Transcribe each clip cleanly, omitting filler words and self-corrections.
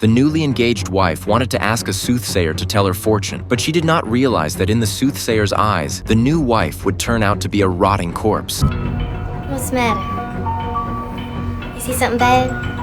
The newly engaged wife wanted to ask a soothsayer to tell her fortune, but she did not realize that in the soothsayer's eyes, the new wife would turn out to be a rotting corpse. What's the matter? You see something bad?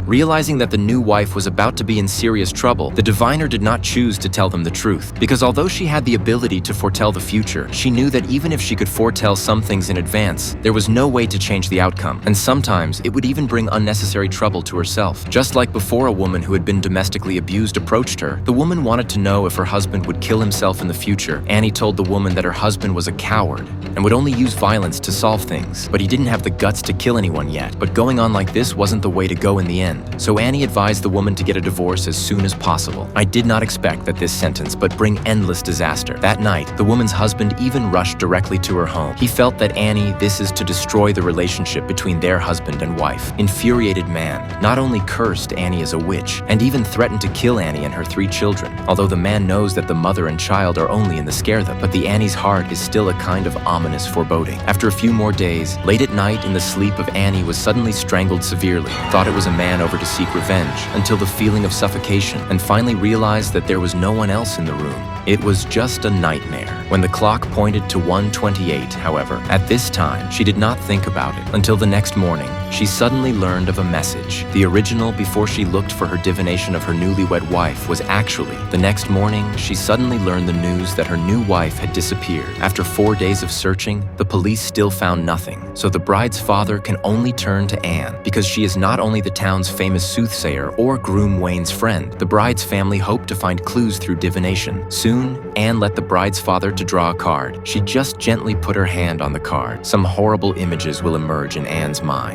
Realizing that the new wife was about to be in serious trouble, the diviner did not choose to tell them the truth, because although she had the ability to foretell the future, she knew that even if she could foretell some things in advance, there was no way to change the outcome, and sometimes it would even bring unnecessary trouble to herself. Just like before a woman who had been domestically abused approached her, the woman wanted to know if her husband would kill himself in the future. Annie told the woman that her husband was a coward and would only use violence to solve things, but he didn't have the guts to kill anyone yet. But going on like this wasn't the way to go in the end. So Annie advised the woman to get a divorce as soon as possible. I did not expect that this sentence would bring endless disaster. That night, the woman's husband even rushed directly to her home. He felt that Annie, this is to destroy the relationship between their husband and wife. Infuriated man not only cursed Annie as a witch, and even threatened to kill Annie and her 3 children. Although the man knows that the mother and child are only in the scare them, but the Annie's heart is still a kind of ominous foreboding. After a few more days, late at night in the sleep of Annie was suddenly strangled severely. Thought it was a man over to seek revenge, until the feeling of suffocation, and finally realized that there was no one else in the room. It was just a nightmare. When the clock pointed to 1:28, however, at this time, she did not think about it until the next morning. She suddenly learned of a message. The original, before she looked for her divination of her newlywed wife, was actually the next morning. She suddenly learned the news that her new wife had disappeared. After 4 days of searching, the police still found nothing. So the bride's father can only turn to Anne, because she is not only the town's famous soothsayer or groom Wayne's friend. The bride's family hoped to find clues through divination. Soon, Anne let the bride's father to draw a card. She just gently put her hand on the card. Some horrible images will emerge in Anne's mind.